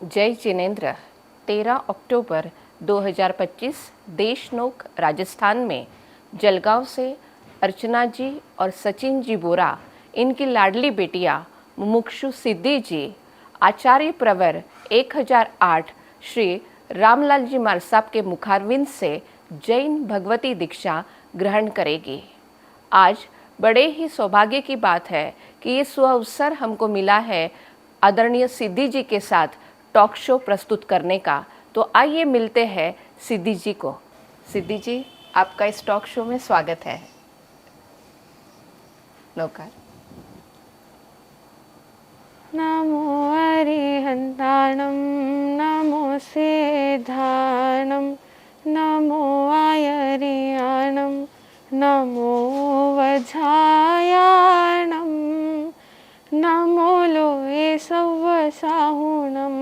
जय जिनेंद्र। 13 अक्टूबर 2025 देशनोक राजस्थान में जलगांव से अर्चना जी और सचिन जी बोरा, इनकी लाडली बेटियां मुमुक्षु सिद्धि जी, आचार्य प्रवर 1008 श्री रामलाल जी मारसाब के मुखारविंद से जैन भगवती दीक्षा ग्रहण करेगी। आज बड़े ही सौभाग्य की बात है कि ये सुअवसर हमको मिला है आदरणीय सिद्धि जी के साथ टॉक शो प्रस्तुत करने का। तो आइए मिलते हैं सिद्धि जी को। सिद्धि जी, आपका इस टॉक शो में स्वागत है। नमस्कार। नमो अरिहन्ताणं नमो सेधानं नमो आयर्याणं नमो वझायाणं नमो लोये सव्वसाहुणं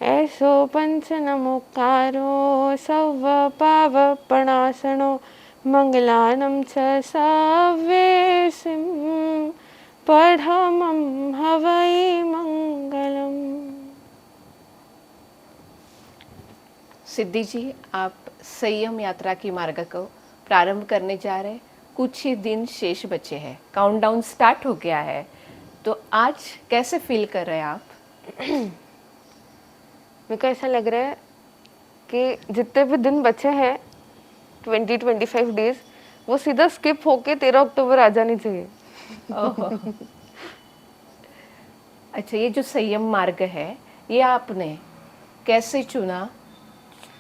ऐसो पंचनमोकारो सव्वपावपणासनो मंगलानं च सव्येसिं पढ़मं हवै मंगलम। सिद्धि जी, आप संयम यात्रा की मार्ग को प्रारंभ करने जा रहे हैं। कुछ ही दिन शेष बचे हैं, काउंटडाउन स्टार्ट हो गया है, तो आज कैसे फील कर रहे हैं आप? मेरे को ऐसा लग रहा है कि जितने भी दिन बचे हैं 20-25 डेज, वो सीधा स्किप होके 13 अक्टूबर आ जानी चाहिए। अच्छा, ये जो संयम मार्ग है, ये आपने कैसे चुना?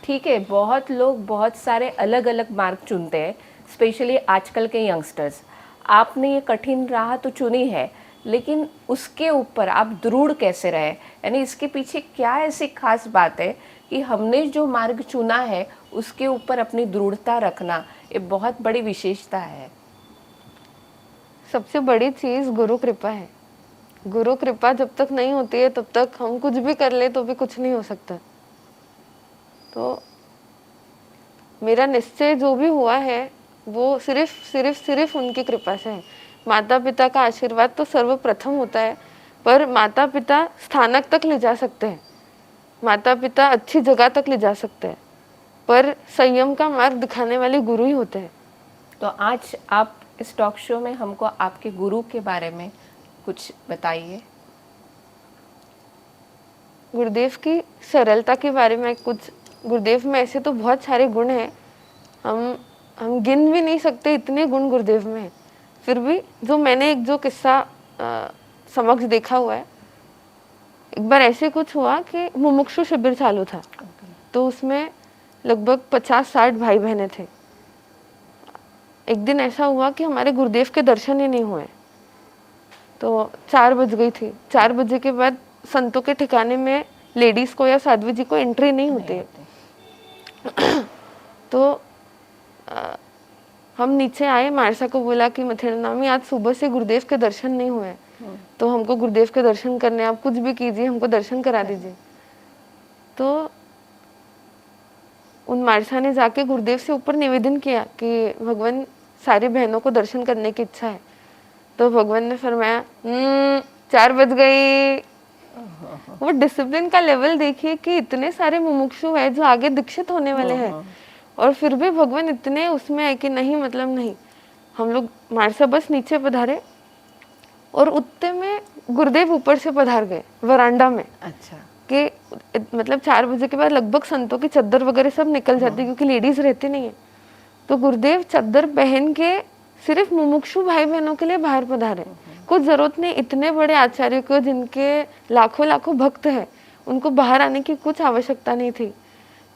ठीक है, बहुत लोग बहुत सारे अलग अलग मार्ग चुनते हैं, स्पेशली आजकल के यंगस्टर्स। आपने ये कठिन राह तो चुनी है, लेकिन उसके ऊपर आप दृढ़ कैसे रहे? यानी इसके पीछे क्या ऐसी खास बात है कि हमने जो मार्ग चुना है उसके ऊपर अपनी दृढ़ता रखना, ये बहुत बड़ी विशेषता है। सबसे बड़ी चीज गुरु कृपा है। गुरु कृपा जब तक नहीं होती है तब तक हम कुछ भी कर ले तो भी कुछ नहीं हो सकता। तो मेरा निश्चय जो भी हुआ है वो सिर्फ उनकी कृपा से है। माता पिता का आशीर्वाद तो सर्वप्रथम होता है, पर माता पिता स्थानक तक ले जा सकते हैं, माता पिता अच्छी जगह तक ले जा सकते हैं, पर संयम का मार्ग दिखाने वाले गुरु ही होते हैं। तो आज आप इस टॉक शो में हमको आपके गुरु के बारे में कुछ बताइए। गुरुदेव की सरलता के बारे में कुछ। गुरुदेव में ऐसे तो बहुत सारे गुण हैं, हम गिन भी नहीं सकते, इतने गुण गुरुदेव में हैं। फिर भी जो मैंने एक जो किस्सा समक्ष देखा हुआ है, एक बार ऐसे कुछ हुआ कि मुमुक्षु शिविर चालू था, तो उसमें लगभग 50-60 भाई बहनें थे। एक दिन ऐसा हुआ कि हमारे गुरुदेव के दर्शन ही नहीं हुए, तो 4 बज गई थी। 4 बजे के बाद संतों के ठिकाने में लेडीज को या साध्वी जी को एंट्री नहीं होती है। तो हम नीचे आए, मारसा को बोला कि मथेरनामी आज सुबह से गुरुदेव के दर्शन नहीं हुए, तो हमको गुरुदेव के दर्शन करने, आप कुछ भी कीजिए, हमको दर्शन करा दीजिए। तो उन मारसा ने जाके गुरुदेव से ऊपर निवेदन किया कि भगवान, सारी बहनों को दर्शन करने की इच्छा है। तो भगवान ने फरमाया 4 बज गई। वो डिसिप्लिन का लेवल देखिए कि इतने सारे मुमुक्षु है जो आगे दीक्षित होने वाले हैं, और फिर भी भगवान इतने उसमें है कि नहीं, मतलब नहीं। हम लोग मारसा बस नीचे पधारे और उतने में गुरुदेव ऊपर से पधार गए वरांडा में। अच्छा। कि मतलब 4 बजे के बाद लगभग संतों की चद्दर वगैरह सब निकल जाती, क्योंकि लेडीज रहती नहीं है। तो गुरुदेव चद्दर पहन के सिर्फ मुमुक्षु भाई बहनों के लिए बाहर पधारे। कुछ जरूरत नहीं, इतने बड़े आचार्य को जिनके लाखों लाखों भक्त है, उनको बाहर आने की कुछ आवश्यकता नहीं थी।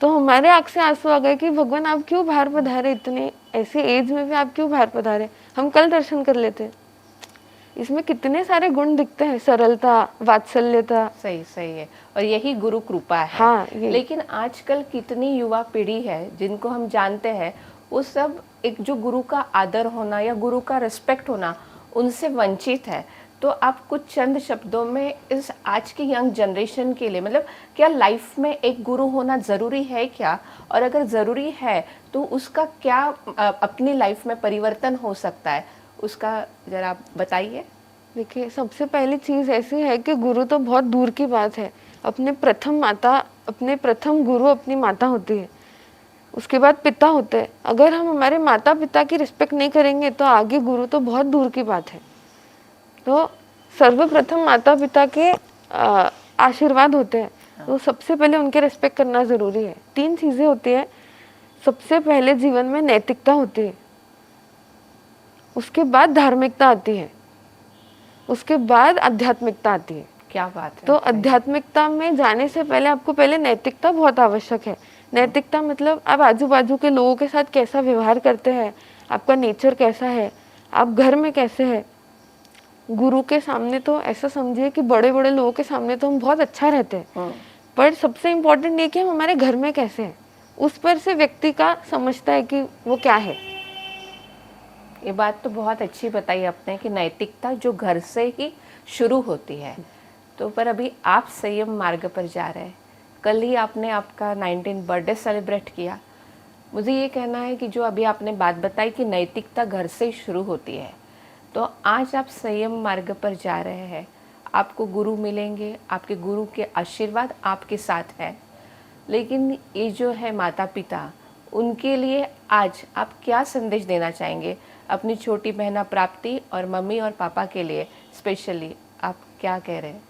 तो हमारे आंख से आंसू आ गए कि भगवान आप क्यों बाहर पधारे, इतने ऐसे एज में भी आप क्यों बाहर पधारे, हम कल दर्शन कर लेते। इसमें कितने सारे गुण दिखते हैं, सरलता, वात्सल्यता। सही है, और यही गुरु कृपा है। हाँ, लेकिन आजकल कितनी युवा पीढ़ी है जिनको हम जानते हैं, वो सब एक जो गुरु का आदर होना या गुरु का रिस्पेक्ट होना, उनसे वंचित है। तो आप कुछ चंद शब्दों में इस आज की यंग जनरेशन के लिए, मतलब क्या लाइफ में एक गुरु होना ज़रूरी है क्या, और अगर ज़रूरी है तो उसका क्या अपनी लाइफ में परिवर्तन हो सकता है, उसका ज़रा आप बताइए। देखिए, सबसे पहली चीज़ ऐसी है कि गुरु तो बहुत दूर की बात है। अपने प्रथम गुरु अपनी माता होती है, उसके बाद पिता होते हैं। अगर हम हमारे माता पिता की रिस्पेक्ट नहीं करेंगे तो आगे गुरु तो बहुत दूर की बात है। तो सर्वप्रथम माता पिता के आशीर्वाद होते हैं, तो सबसे पहले उनके रिस्पेक्ट करना ज़रूरी है। 3 चीज़ें होती है। सबसे पहले जीवन में नैतिकता होती है, उसके बाद धार्मिकता आती है, उसके बाद आध्यात्मिकता आती है। क्या बात है। तो आध्यात्मिकता में जाने से पहले आपको पहले नैतिकता बहुत आवश्यक है। नैतिकता मतलब आप आजू बाजू के लोगों के साथ कैसा व्यवहार करते हैं, आपका नेचर कैसा है, आप घर में कैसे हैं। गुरु के सामने तो ऐसा समझिए कि बड़े बड़े लोगों के सामने तो हम बहुत अच्छा रहते हैं, पर सबसे इम्पोर्टेंट ये कि हम हमारे घर में कैसे हैं, उस पर से व्यक्ति का समझता है कि वो क्या है। ये बात तो बहुत अच्छी बताई आपने कि नैतिकता जो घर से ही शुरू होती है। तो पर अभी आप संयम मार्ग पर जा रहे हैं। कल ही आपने आपका 19 बर्थडे सेलिब्रेट किया। मुझे ये कहना है कि जो अभी आपने बात बताई कि नैतिकता घर से ही शुरू होती है, तो आज आप संयम मार्ग पर जा रहे हैं, आपको गुरु मिलेंगे, आपके गुरु के आशीर्वाद आपके साथ है, लेकिन ये जो है माता पिता, उनके लिए आज आप क्या संदेश देना चाहेंगे अपनी छोटी बहना प्राप्ति और मम्मी और पापा के लिए स्पेशली आप क्या कह रहे हैं?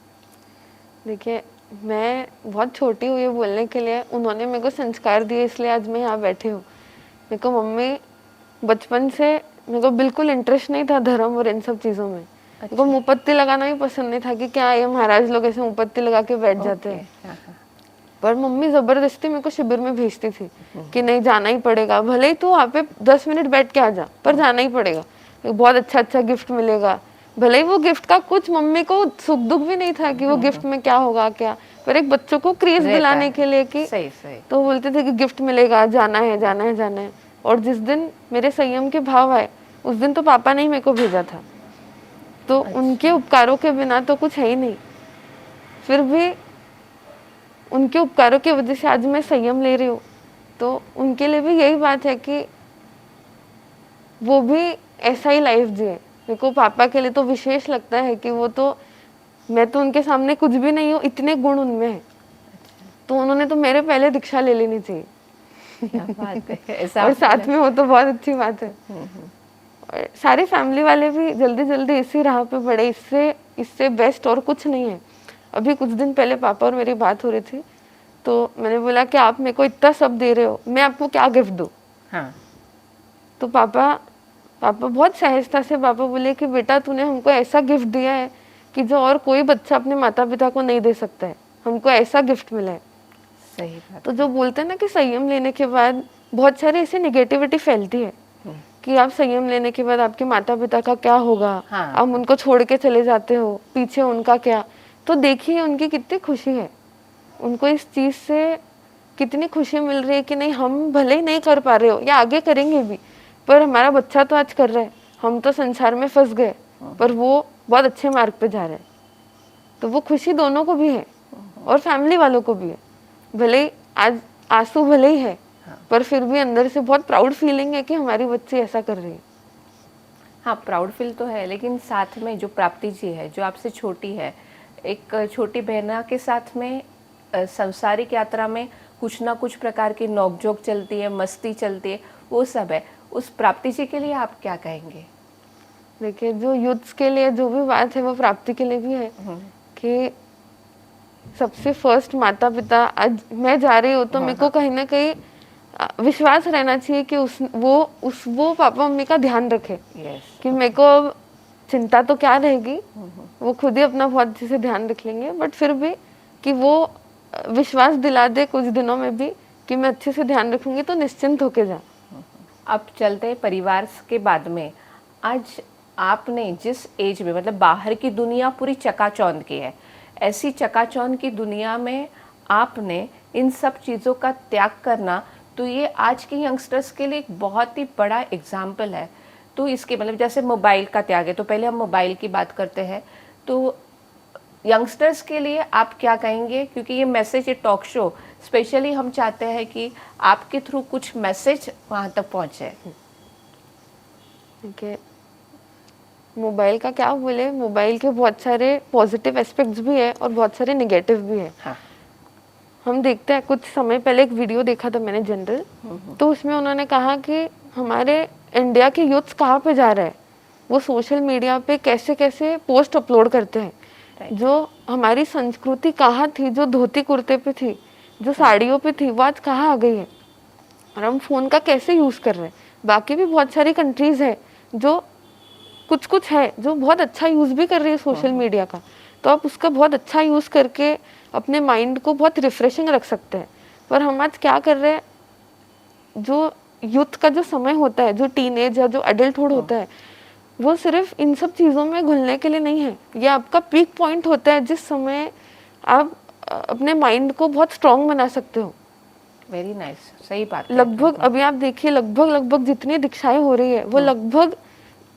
देखिए, मैं बहुत छोटी हूँ ये बोलने के लिए, उन्होंने मेरे को संस्कार दिए इसलिए आज मैं यहाँ बैठी हूँ। मेरे को मम्मी बचपन से, मेरे को बिल्कुल इंटरेस्ट नहीं था धर्म और इन सब चीज़ों में। मेरे को मुंहपत्ती लगाना भी पसंद नहीं था कि क्या ये महाराज लोग ऐसे मुंहपत्ती लगा के बैठ जाते हैं। पर मम्मी ज़बरदस्ती मेरे को शिविर में भेजती थी कि नहीं जाना ही पड़ेगा, भले ही तू वहाँ पे 10 मिनट बैठ के आ जा, पर जाना ही पड़ेगा, बहुत अच्छा अच्छा गिफ्ट मिलेगा। भले ही वो गिफ्ट का कुछ मम्मी को सुख दुख भी नहीं था कि वो गिफ्ट में क्या होगा क्या, पर एक बच्चों को क्रेज दिलाने के लिए कि सही सही। तो बोलते थे कि गिफ्ट मिलेगा, जाना है जाना है जाना है। और जिस दिन मेरे संयम के भाव आए उस दिन तो पापा ने ही मेरे को भेजा था, तो उनके उपकारों के बिना तो कुछ है ही नहीं। फिर भी उनके उपकारों की वजह से आज मैं संयम ले रही हूँ, तो उनके लिए भी यही बात है कि वो भी ऐसा ही लाइफ जिए। मेरे को पापा के लिए तो विशेष लगता है कि वो तो, मैं तो उनके सामने कुछ भी नहीं हूँ, इतने गुण उनमें है। तो उन्होंने तो मेरे पहले दीक्षा ले लेनी चाहिए। क्या बात है। ऐसा और साथ में हो तो बहुत अच्छी बात है। और सारे फैमिली वाले भी जल्दी जल्दी इसी राह पे बढ़े, इससे बेस्ट और कुछ नहीं है। अभी कुछ दिन पहले पापा और मेरी बात हो रही थी, तो मैंने बोला कि आप मेरे को इतना सब दे रहे हो, मैं आपको क्या गिफ्ट दूँ। हाँ। तो पापा बहुत सहजता से पापा बोले कि बेटा तूने हमको ऐसा गिफ्ट दिया है कि जो और कोई बच्चा अपने माता पिता को नहीं दे सकता है, हमको ऐसा गिफ्ट मिला है। सही बात। तो जो बोलते हैं ना कि संयम लेने के बाद बहुत सारी ऐसी नेगेटिविटी फैलती है कि आप संयम लेने के बाद आपके माता पिता का क्या होगा। हाँ। आप उनको छोड़ के चले जाते हो, पीछे उनका क्या। तो देखिए उनकी कितनी खुशी है, उनको इस चीज़ से कितनी खुशी मिल रही है कि नहीं, हम भले ही नहीं कर पा रहे हो या आगे करेंगे भी, पर हमारा बच्चा तो आज कर रहा है, हम तो संसार में फंस गए पर वो बहुत अच्छे मार्ग पे जा रहे हैं। तो वो खुशी दोनों को भी है और फैमिली वालों को भी है। भले ही आज आंसू भले ही है, पर फिर भी अंदर से बहुत प्राउड फीलिंग है कि हमारी बच्ची ऐसा कर रही है। हाँ, प्राउड फील तो है, लेकिन साथ में जो प्राप्ति जी है, जो आपसे छोटी है, एक छोटी बहना के साथ में सांसारिक यात्रा में कुछ ना कुछ प्रकार की नोकझोंक चलती है, मस्ती चलती है, वो सब है। उस प्राप्ति जी के लिए आप क्या कहेंगे? देखिए, जो यूथ्स के लिए जो भी बात है वो प्राप्ति के लिए भी है कि सबसे फर्स्ट माता पिता, आज मैं जा रही हूँ तो मेरे को कहीं ना कहीं विश्वास रहना चाहिए कि वो पापा मम्मी का ध्यान रखे। कि मेरे को अब चिंता तो क्या रहेगी, वो खुद ही अपना बहुत अच्छे से ध्यान रख लेंगे, बट फिर भी कि वो विश्वास दिला दे कुछ दिनों में भी कि मैं अच्छे से ध्यान रखूंगी, तो निश्चिंत होके जा। अब चलते परिवार के बाद में, आज आपने जिस एज में, मतलब बाहर की दुनिया पूरी चकाचौंध की है, ऐसी चकाचौंध की दुनिया में आपने इन सब चीज़ों का त्याग करना, तो ये आज के यंगस्टर्स के लिए एक बहुत ही बड़ा एग्जाम्पल है। तो इसके मतलब जैसे मोबाइल का त्याग है, तो पहले हम मोबाइल की बात करते हैं, तो यंगस्टर्स के लिए आप क्या कहेंगे? क्योंकि ये मैसेज, ये टॉक शो स्पेशली हम चाहते हैं कि आपके थ्रू कुछ मैसेज वहाँ तक पहुँचे। ठीक, मोबाइल का क्या बोले, मोबाइल के बहुत सारे पॉजिटिव एस्पेक्ट्स भी है और बहुत सारे नेगेटिव भी है। हाँ। हम देखते हैं, कुछ समय पहले एक वीडियो देखा था मैंने जनरल, तो उसमें उन्होंने कहा कि हमारे इंडिया के यूथ्स कहाँ पे जा रहे हैं, वो सोशल मीडिया पे कैसे कैसे पोस्ट अपलोड करते हैं। जो हमारी संस्कृति कहाँ थी, जो धोती कुर्ते पे थी, जो साड़ियों पे थी, वो आज कहाँ आ गई है। और हम फ़ोन का कैसे यूज़ कर रहे हैं। बाकी भी बहुत सारी कंट्रीज़ है जो कुछ कुछ है जो बहुत अच्छा यूज़ भी कर रही है सोशल मीडिया का, तो आप उसका बहुत अच्छा यूज़ करके अपने माइंड को बहुत रिफ्रेशिंग रख सकते हैं। पर हम आज क्या कर रहे हैं, जो यूथ का जो समय होता है, जो टीनेज या जो एडल्टहुड होता है, वो सिर्फ इन सब चीज़ों में घुलने के लिए नहीं है। ये आपका पीक पॉइंट होता है जिस समय आप अपने माइंड को बहुत स्ट्रांग बना सकते हो। वेरी नाइस, सही बात है। लगभग अभी आप देखिए, लगभग जितनी दीक्षाएं हो रही है वो लगभग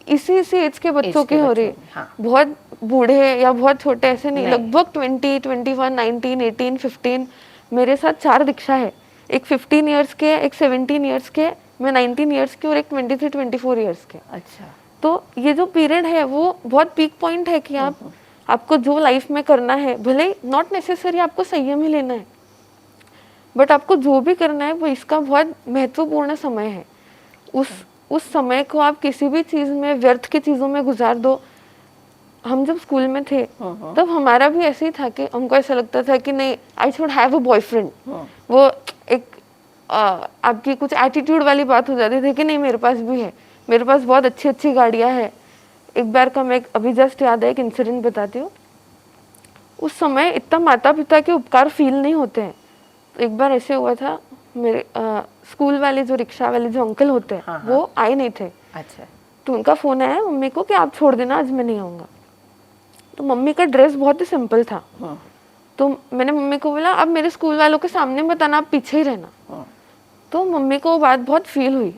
इसी एज के बच्चों की हो रही है। हाँ। बहुत बूढ़े या बहुत छोटे ऐसे नहीं, लगभग 20, 21, 19, 18, 15। मेरे साथ 4 दीक्षा है, एक 15 इयर्स के, एक 17 इयर्स के, मैं 19 इयर्स की और एक 23, 24 इयर्स के। अच्छा। तो ये जो पीरियड है वो बहुत पीक पॉइंट है कि आपको जो लाइफ में करना है, भले नॉट नेसेसरी आपको संयम ही लेना है, बट आपको जो भी करना है वो इसका बहुत महत्वपूर्ण समय है। उस समय को आप किसी भी चीज़ में, व्यर्थ की चीज़ों में गुजार दो। हम जब स्कूल में थे तब हमारा भी ऐसे ही था कि हमको ऐसा लगता था कि नहीं, I should have a boyfriend. वो एक आपकी कुछ एटीट्यूड वाली बात हो जाती थी कि नहीं, मेरे पास भी है, मेरे पास बहुत अच्छी अच्छी गाड़ियाँ हैं। एक बार का मैं अभी जस्ट याद है, एक इंसिडेंट बताती हूँ। उस समय इतना माता पिता के उपकार फील नहीं होते हैं। तो एक बार ऐसे हुआ था, मेरे स्कूल वाले जो रिक्शा वाले जो अंकल होते हैं, हाँ, वो आए नहीं थे। अच्छा। तो उनका फ़ोन आया मम्मी को कि आप छोड़ देना, आज मैं नहीं आऊँगा। तो मम्मी का ड्रेस बहुत ही सिंपल था। तो मैंने मम्मी को बोला, अब मेरे स्कूल वालों के सामने मत आना, आप पीछे ही रहना। तो मम्मी को वो बात बहुत फील हुई,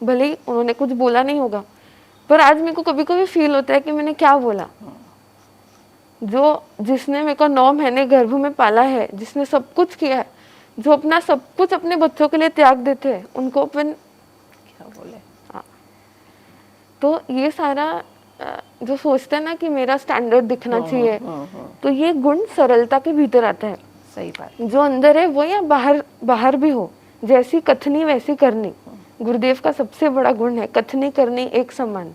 भले ही उन्होंने कुछ बोला नहीं होगा, पर आज मेरे को कभी कभी फील होता है कि मैंने क्या बोला। जिसने मेरे को 9 महीने गर्भ में पाला है, जिसने सब कुछ किया है, जो अपना सब कुछ अपने बच्चों के लिए त्याग देते हैं, उनको अपन क्या बोले। तो ये सारा जो सोचते हैं ना कि मेरा स्टैंडर्ड दिखना चाहिए, तो ये गुण सरलता के भीतर आता है। सही बात। जो अंदर है वो या बाहर भी हो, जैसी कथनी वैसी करनी। गुरुदेव का सबसे बड़ा गुण है कथनी करनी एक समान।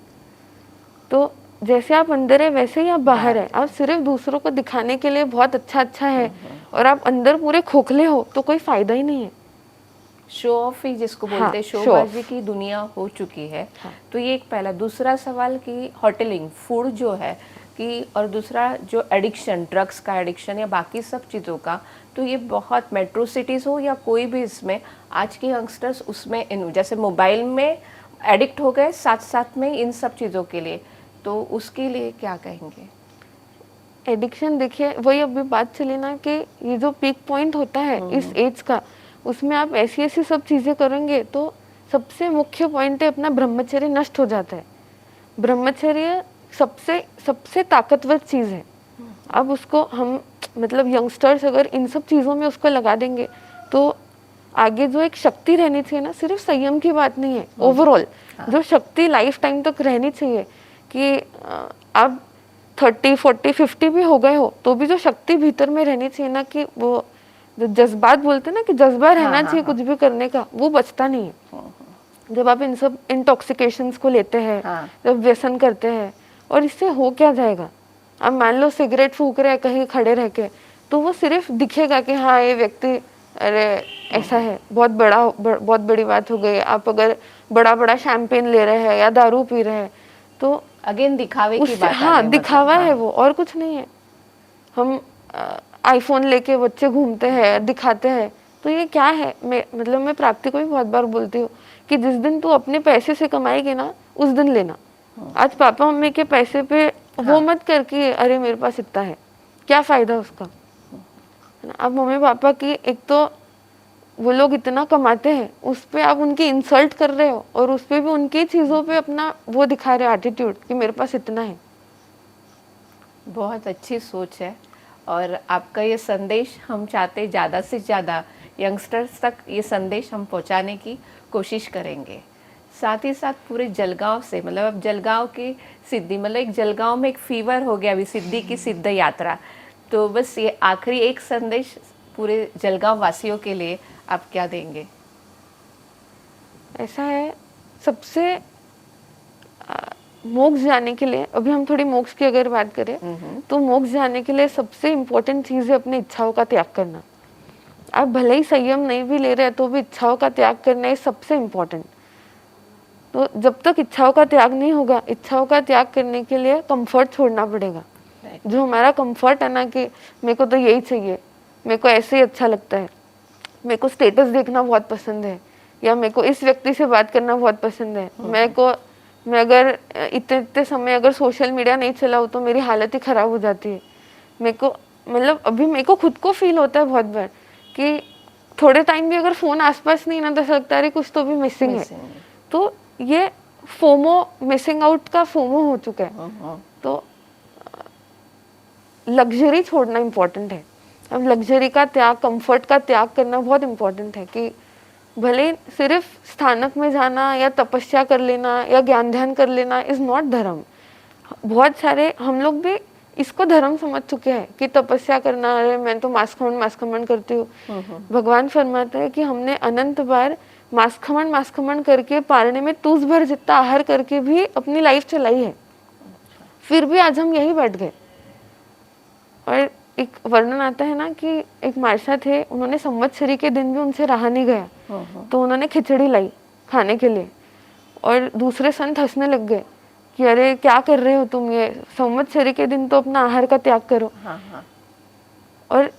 तो जैसे आप अंदर है वैसे ही आप बाहर है। आप सिर्फ दूसरों को दिखाने के लिए बहुत अच्छा है और आप अंदर पूरे खोखले हो तो कोई फायदा ही नहीं है। शो ऑफ ही जिसको बोलते हैं, हाँ, शोबाजी की दुनिया हो चुकी है। हाँ। तो ये एक पहला। दूसरा सवाल कि होटलिंग फूड जो है कि, और दूसरा जो एडिक्शन, ड्रग्स का एडिक्शन या बाकी सब चीज़ों का, तो ये बहुत मेट्रो सिटीज़ हो या कोई भी, इसमें आज के यंगस्टर्स उसमें जैसे मोबाइल में एडिक्ट हो गए, साथ साथ में इन सब चीज़ों के लिए, तो उसके लिए क्या कहेंगे। एडिक्शन देखिए, वही अभी बात चली ना कि ये जो पीक पॉइंट होता है इस एज का, उसमें आप ऐसी ऐसी सब चीज़ें करेंगे तो सबसे मुख्य पॉइंट है अपना ब्रह्मचर्य नष्ट हो जाता है। ब्रह्मचर्य सबसे ताकतवर चीज़ है। अब उसको हम मतलब यंगस्टर्स अगर इन सब चीज़ों में उसको लगा देंगे तो आगे जो एक शक्ति रहनी चाहिए ना, सिर्फ संयम की बात नहीं है, ओवरऑल जो शक्ति लाइफ टाइम तक रहनी चाहिए कि आप 30, 40, 50 भी हो गए हो तो भी जो शक्ति भीतर में रहनी चाहिए ना, कि वो जो जज्बात बोलते हैं ना कि जज्बा रहना चाहिए कुछ भी करने का, वो बचता नहीं है। जब आप इन सब इंटॉक्सिकेशंस को लेते हैं, जब व्यसन करते हैं, और इससे हो क्या जाएगा। अब मान लो सिगरेट फूक रहे हैं कहीं खड़े रह के, तो वो सिर्फ दिखेगा कि हाँ ये व्यक्ति, अरे ऐसा है, बहुत बड़ी बात हो गई। आप अगर बड़ा शैंपेन ले रहे हैं या दारू पी रहे हैं तो अगेन दिखावे की बात। हाँ, दिखावा है वो, और कुछ नहीं है। हम आईफोन लेके बच्चे घूमते हैं, दिखाते हैं, तो ये क्या है। मैं प्राप्ति को भी बहुत बार बोलती हूँ कि जिस दिन तू अपने पैसे से कमाएगी ना, उस दिन लेना। आज पापा मम्मी के पैसे पे वो मत कर कि अरे मेरे पास इतना है, क्या फायदा उसका। अब मम्मी पापा की, एक तो वो लोग इतना कमाते हैं, उस पे आप उनकी इंसल्ट कर रहे हो और उस पे भी उनकी चीज़ों पे अपना वो दिखा रहे हो एटीट्यूड कि मेरे पास इतना है। बहुत अच्छी सोच है, और आपका ये संदेश हम चाहते ज़्यादा से ज़्यादा यंगस्टर्स तक ये संदेश हम पहुंचाने की कोशिश करेंगे। साथ ही साथ पूरे जलगांव से, मतलब अब जलगांव की सिद्धि, मतलब एक जलगांव में एक फीवर हो गया अभी, सिद्धि की सिद्ध यात्रा। तो बस ये आखिरी एक संदेश पूरे जलगांव वासियों के लिए आप क्या देंगे? ऐसा है, सबसे मोक्ष जाने के लिए, अभी हम थोड़ी मोक्ष की अगर बात करें तो मोक्ष जाने के लिए सबसे इम्पोर्टेंट चीज़ है अपनी इच्छाओं का त्याग करना। आप भले ही संयम नहीं भी ले रहे हैं तो भी इच्छाओं का त्याग करना है सबसे इम्पोर्टेंट। तो जब तक इच्छाओं का त्याग नहीं होगा, इच्छाओं का त्याग करने के लिए कंफर्ट छोड़ना पड़ेगा। जो हमारा कंफर्ट है ना कि मेरे को तो यही चाहिए, मेरे को ऐसे ही अच्छा लगता है, मेरे को स्टेटस देखना बहुत पसंद है, या मेरे को इस व्यक्ति से बात करना बहुत पसंद है, मैं अगर इतने इतने समय अगर सोशल मीडिया नहीं चलाऊँ तो मेरी हालत ही ख़राब हो जाती है। मेरे को मतलब अभी मेरे को खुद को फील होता है बहुत बार कि थोड़े टाइम भी अगर फ़ोन आसपास नहीं ना तो ऐसा लगता है कुछ तो भी मिसिंग है। तो ये फोमो, मिसिंग आउट का फोमो हो चुका है। तो लग्जरी छोड़ना इम्पोर्टेंट है। अब लग्जरी का त्याग, कंफर्ट का त्याग करना बहुत इम्पोर्टेंट है कि भले सिर्फ स्थानक में जाना या तपस्या कर लेना या ज्ञान ध्यान कर लेना इज नॉट धर्म। बहुत सारे हम लोग भी इसको धर्म समझ चुके हैं कि तपस्या करना, अरे मैं तो मांस खमन करती हूँ। भगवान फरमाते हैं कि हमने अनंत बार मांस खमन करके पारने में तूस भर जितना आहार करके भी अपनी लाइफ चलाई है, फिर भी आज हम यही बैठ गए। और एक वर्णन आता है ना कि एक मार्शा थे, उन्होंने संवत्सरी के दिन भी उनसे रहा नहीं गया, तो उन्होंने खिचड़ी लाई खाने के लिए, और दूसरे संत हंसने लग गए कि अरे क्या कर रहे हो तुम, ये संवत्सरी के दिन तो अपना आहार का त्याग करो। और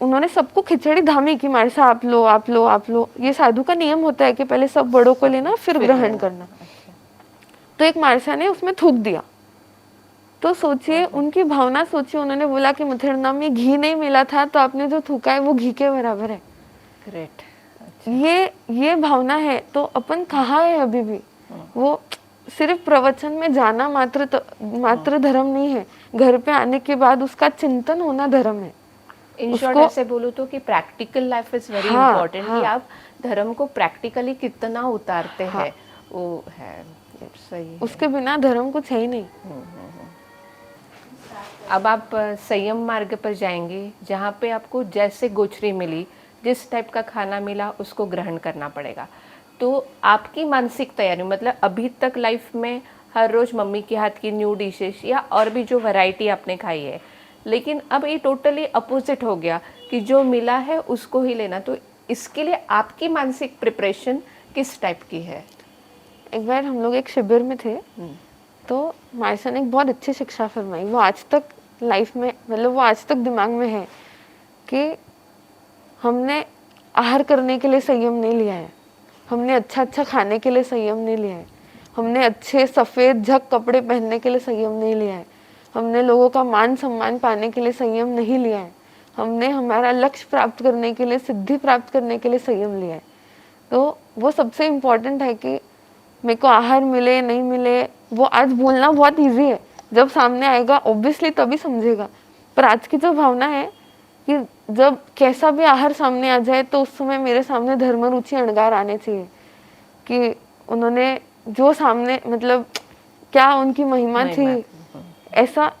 उन्होंने सबको खिचड़ी धामी कि मार्शा आप लो आप लो आप लो। ये साधु का नियम होता है कि पहले सब बड़ों को लेना फिर ग्रहण करना। तो एक मार्शा ने उसमें थूक दिया। तो सोचिए उनकी भावना, सोचिए उन्होंने बोला कि मुथड़ना में घी नहीं मिला था तो आपने जो थूका है वो घी के बराबर है। ग्रेट। ये भावना है। तो अपन कहाँ है अभी भी? वो सिर्फ प्रवचन में जाना मात्र धर्म नहीं है, घर पे आने के बाद उसका चिंतन होना धर्म है। इन शॉर्ट ऐसे बोलूं तो कि practical life is very important, कि आप धर्म को प्रैक्टिकली कितना उतारते हैं वो है सही। उसके बिना धर्म कुछ है ही नहीं। अब आप संयम मार्ग पर जाएंगे जहाँ पे आपको जैसे गोचरी मिली, जिस टाइप का खाना मिला उसको ग्रहण करना पड़ेगा। तो आपकी मानसिक तैयारी, मतलब अभी तक लाइफ में हर रोज मम्मी के हाथ की न्यू डिशेस या और भी जो वैरायटी आपने खाई है, लेकिन अब ये टोटली अपोजिट हो गया कि जो मिला है उसको ही लेना। तो इसके लिए आपकी मानसिक प्रिपरेशन किस टाइप की है? एक बार हम लोग एक शिविर में थे, तो मार्शा ने एक बहुत अच्छी शिक्षा फरमाई। वो आज तक लाइफ में, मतलब वो आज तक दिमाग में है कि हमने आहार करने के लिए संयम नहीं लिया है, हमने अच्छा खाने के लिए संयम नहीं लिया है, हमने अच्छे सफ़ेद झक कपड़े पहनने के लिए संयम नहीं लिया है, हमने लोगों का मान सम्मान पाने के लिए संयम नहीं लिया है, हमने हमारा लक्ष्य प्राप्त करने के लिए, सिद्धि प्राप्त करने के लिए संयम लिया है। तो वो सबसे इम्पोर्टेंट है कि मेरे को आहार मिले नहीं मिले, वो आज बोलना बहुत इजी है, जब सामने आएगा ऑब्वियसली तभी समझेगा। पर आज की जो भावना है कि जब कैसा भी आहार सामने आ जाए तो उस समय मेरे सामने धर्म रुचि अणगार आने चाहिए कि उन्होंने जो सामने, मतलब क्या उनकी महिमा थी। ऐसा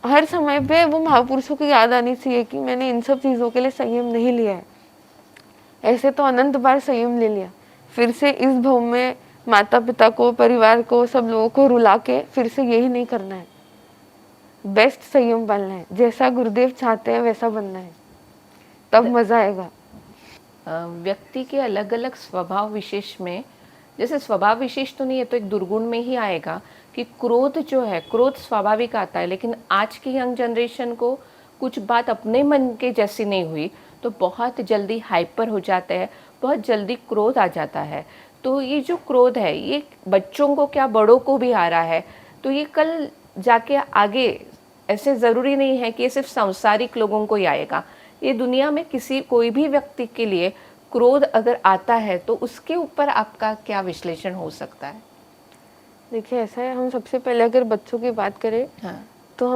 हर समय पे वो महापुरुषों की याद आनी चाहिए कि मैंने इन सब चीज़ों के लिए संयम नहीं लिया है। ऐसे तो अनंत बार संयम ले लिया, फिर से इस भव में माता पिता को, परिवार को, सब लोगों को रुला के फिर से यही नहीं करना है। बेस्ट संयम पालना है, जैसा गुरुदेव चाहते हैं वैसा बनना है, तब मजा आएगा। व्यक्ति के अलग अलग स्वभाव विशेष में, जैसे स्वभाव विशेष तो नहीं है तो एक दुर्गुण में ही आएगा कि क्रोध जो है, क्रोध स्वाभाविक आता है, लेकिन आज की यंग जनरेशन को कुछ बात अपने मन के जैसी नहीं हुई तो बहुत जल्दी हाइपर हो जाते हैं, बहुत जल्दी क्रोध आ जाता है। तो ये जो क्रोध है ये बच्चों को क्या बड़ों को भी आ रहा है, तो ये कल जाके आगे ऐसे ज़रूरी नहीं है कि ये सिर्फ सांसारिक लोगों को ही आएगा। ये दुनिया में कोई भी व्यक्ति के लिए क्रोध अगर आता है तो उसके ऊपर आपका क्या विश्लेषण हो सकता है? देखिए ऐसा है, हम सबसे पहले अगर बच्चों की बात करें तो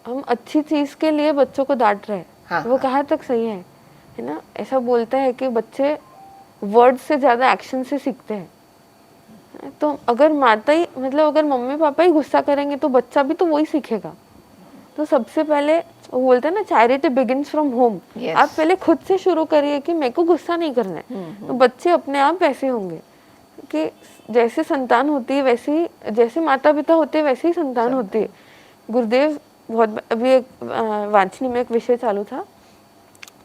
हम अच्छी चीज़ के लिए बच्चों को डांट रहे हैं। वो कहाँ तक सही है ना? ऐसा बोलता है कि बच्चे वर्ड से ज़्यादा एक्शन से सीखते हैं। तो अगर माता ही, मतलब अगर मम्मी पापा ही गुस्सा करेंगे तो बच्चा भी तो वही सीखेगा। तो सबसे पहले वो बोलते हैं ना, charity begins from home. Yes. आप पहले खुद से शुरू करिए कि मेरे को गुस्सा नहीं करना है, तो बच्चे अपने आप वैसे होंगे कि जैसे संतान होती है वैसे ही, जैसे माता पिता होते हैं वैसे ही संतान होती है। गुरुदेव बहुत, अभी एक वांछनी में एक विषय चालू था,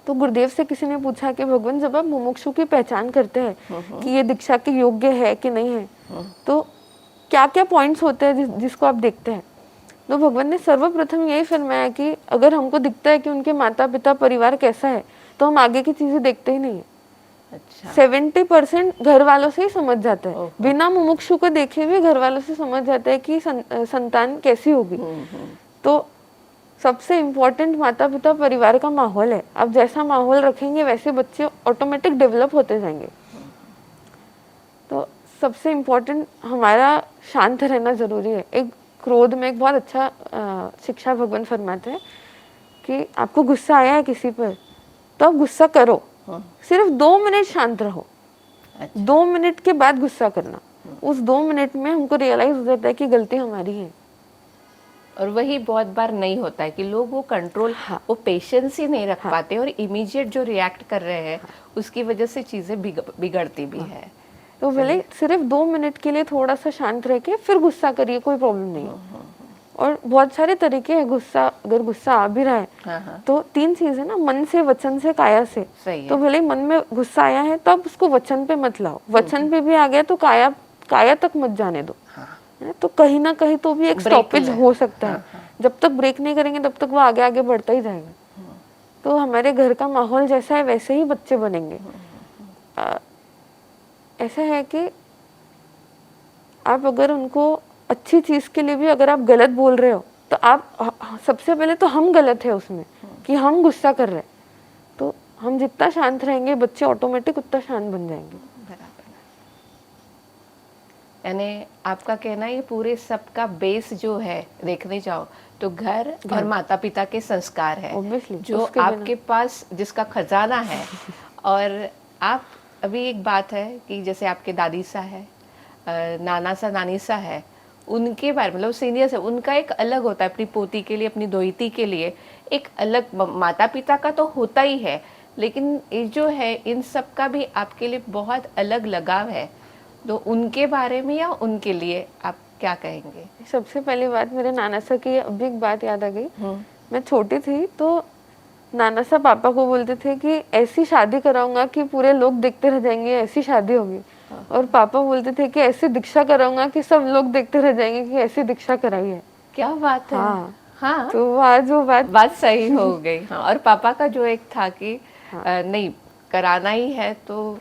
तो गुरुदेव से किसी ने पूछा कि भगवान, जब आप मुमुक्षु की पहचान करते हैं कि ये दीक्षा के योग्य है कि नहीं है, तो क्या क्या पॉइंट्स होते हैं जिसको आप देखते हैं? तो भगवान ने सर्वप्रथम यही फरमाया कि अगर हमको दिखता है कि उनके माता पिता परिवार कैसा है, तो हम आगे की चीजें देखते ही नहीं है। अच्छा। 70% घर वालों से ही समझ जाता है, ओहो। बिना मुमुक्षु को देखे हुए घर वालों से समझ जाता है कि संतान कैसी होगी। तो सबसे इम्पोर्टेंट माता पिता परिवार का माहौल है। आप जैसा माहौल रखेंगे वैसे बच्चे ऑटोमेटिक डेवलप होते जाएंगे। तो सबसे इम्पोर्टेंट हमारा शांत रहना जरूरी है। एक क्रोध में एक बहुत अच्छा शिक्षा भगवान फरमाते हैं कि आपको गुस्सा आया है किसी पर, तो आप गुस्सा करो, सिर्फ 2 मिनट शांत रहो। 2 मिनट के बाद गुस्सा करना, उस 2 मिनट में हमको रियलाइज हो जाता है कि गलती हमारी है। और वही बहुत बार नहीं होता है कि लोग वो कंट्रोल, वो पेशेंस ही नहीं रख पाते और इमीडिएट जो रिएक्ट कर रहे हैं उसकी वजह से चीजें बिगड़ती भी है। तो भले सिर्फ 2 मिनट के लिए थोड़ा सा शांत रह के फिर गुस्सा करिए, कोई प्रॉब्लम नहीं है। और बहुत सारे तरीके हैं गुस्सा, अगर गुस्सा आ भी रहा है तो 3 चीज है ना, मन से, वचन से, काया से। तो भले मन में गुस्सा आया है तो आप उसको वचन पे मत लाओ, वचन पे भी आ गया तो काया तक मत जाने दो। तो कहीं ना कहीं तो भी एक स्टॉपेज हो सकता है। जब तक ब्रेक नहीं करेंगे तब तक वो आगे आगे बढ़ता ही जाएगा। तो हमारे घर का माहौल जैसा है वैसे ही बच्चे बनेंगे। ऐसा है कि आप अगर उनको अच्छी चीज के लिए भी अगर आप गलत बोल रहे हो, तो आप सबसे पहले तो हम गलत है उसमें कि हम गुस्सा कर रहे हैं। तो हम जितना शांत रहेंगे बच्चे ऑटोमेटिक उतना शांत बन जाएंगे। यानी आपका कहना ये पूरे सबका बेस जो है देखने जाओ तो घर और माता पिता के संस्कार है जो आपके पास, जिसका खजाना है। और आप, अभी एक बात है कि जैसे आपके दादी सा है, नाना सा, नानी सा है, उनके बारे में मतलब सीनियर्स है, उनका एक अलग होता है अपनी पोती के लिए, अपनी दोहिती के लिए एक अलग। माता पिता का तो होता ही है, लेकिन ये जो है इन सब का भी आपके लिए बहुत अलग लगाव है। तो उनके बारे में या उनके लिए आप क्या कहेंगे? सबसे पहली बात, मेरे नाना सा की अभी एक बात याद आ गई। मैं छोटी थी तो नाना सा पापा को बोलते थे कि ऐसी शादी कराऊंगा कि पूरे लोग देखते रह जाएंगे, ऐसी शादी होगी। और पापा बोलते थे कि ऐसी दीक्षा कराऊंगा कि सब लोग देखते रह जाएंगे कि ऐसी दीक्षा कराई है। क्या बात है। हाँ। तो आज वो बात सही हो गई। हाँ। और पापा का जो एक था कि नहीं कराना ही है, तो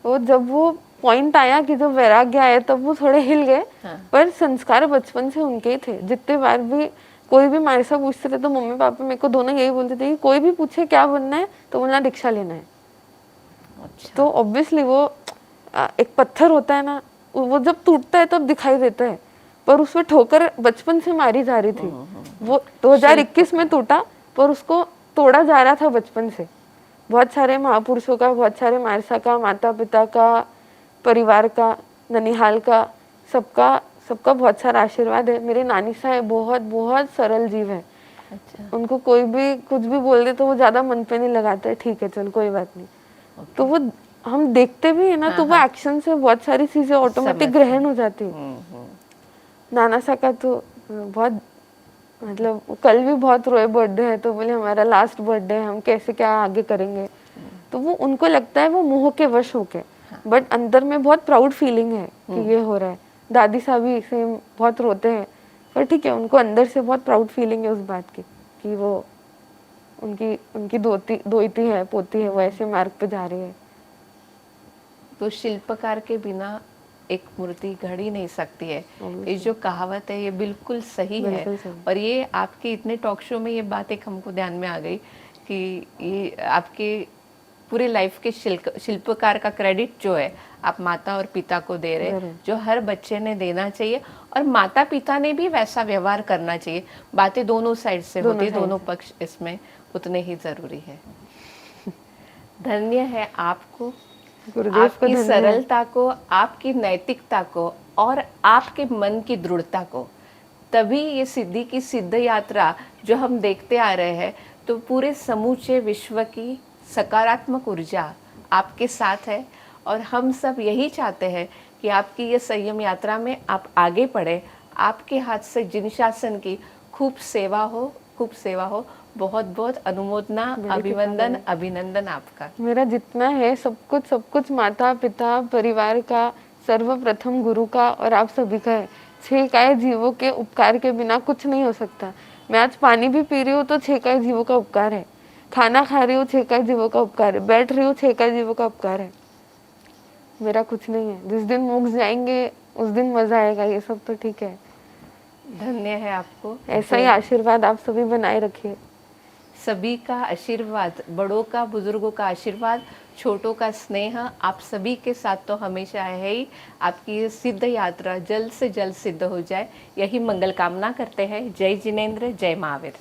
वो जब वो पॉइंट आया कि जब वैराग्य आया तब वो थोड़े हिल गए। पर संस्कार बचपन से उनके ही थे। जितने बार भी कोई भी मारे से पूछते थे तो मम्मी पापा मेरे को दोनों यही बोलते थे कि कोई भी पूछे क्या बनना है तो बोलना दीक्षा लेना है। अच्छा। तो ऑब्वियसली वो एक पत्थर होता है ना, वो जब टूटता है तब दिखाई देता है, पर उसमें ठोकर बचपन से मारी जा रही थी। वो 2021 में टूटा पर उसको तोड़ा जा रहा था बचपन से। बहुत सारे महापुरुषों का, बहुत सारे मारसा का, माता पिता का, परिवार का, ननिहाल का, सबका बहुत सारा आशीर्वाद है। मेरे नानी साहब बहुत बहुत सरल जीव है। अच्छा। उनको कोई भी कुछ भी बोल दे तो वो ज्यादा मन पे नहीं लगाता है, ठीक है चल कोई बात नहीं। तो वो हम देखते भी है ना, तो वो एक्शन से बहुत सारी चीजें ऑटोमेटिक ग्रहण हो जाती है। नाना सा का तो बहुत, मतलब कल भी बहुत रोए, बर्थडे है तो बोले हमारा लास्ट बर्थडे है, हम कैसे क्या आगे करेंगे। तो वो उनको लगता है वो मोह के वश होके, बट अंदर में बहुत प्राउड फीलिंग है कि ये हो रहा है। दादी साहब भी सेम बहुत रोते हैं, पर ठीक है उनको अंदर से बहुत प्राउड फीलिंग है उस बात की कि वो उनकी दोहिती है, पोती है, वो ऐसे मार्ग पे जा रही है। तो शिल्पकार के बिना एक मूर्ति गढ़ ही नहीं सकती है। ये जो कहावत है ये बिल्कुल सही है। और ये आपके इतने टॉक शो में ये बात एक हमको ध्यान में आ गई कि ये आपके पूरे लाइफ के शिल्पकार का क्रेडिट जो है आप माता और पिता को दे रहे, जो हर बच्चे ने देना चाहिए। और माता पिता ने भी वैसा व्यवहार करना चाहिए। बातें दोनों साइड से होती, दोनों पक्ष इसमें उतने ही जरूरी है। धन्य है आपको, आपकी सरलता को, आपकी नैतिकता को और आपके मन की दृढ़ता को, तभी ये सिद्धि की सिद्ध यात्रा जो हम देखते आ रहे हैं, तो पूरे समूचे विश्व की सकारात्मक ऊर्जा आपके साथ है और हम सब यही चाहते हैं कि आपकी ये संयम यात्रा में आप आगे बढ़े, आपके हाथ से जिन शासन की खूब सेवा हो, खूब सेवा हो। बहुत बहुत अनुमोदना, अभिवंदन, अभिनंदन आपका। मेरा जितना है सब कुछ माता पिता परिवार का, सर्वप्रथम गुरु का और आप सभी का है। 6 काय जीवों के उपकार के बिना कुछ नहीं हो सकता। मैं आज पानी भी पी रही हूँ तो 6 काय जीवों का उपकार है, खाना खा रही हूँ 6 काय जीवों का उपकार है, बैठ रही हूँ 6 काय जीवों का उपकार है। मेरा कुछ नहीं है। जिस दिन मोक्ष जाएंगे उस दिन मजा आएगा, ये सब तो ठीक है। धन्य है आपको। ऐसा ही आशीर्वाद आप सभी बनाए रखिए। सभी का आशीर्वाद, बड़ों का, बुजुर्गों का आशीर्वाद, छोटों का स्नेह आप सभी के साथ तो हमेशा है ही। आपकी ये सिद्ध यात्रा जल्द से जल्द सिद्ध हो जाए, यही मंगल कामना करते हैं। जय जिनेंद्र, जय महावीर।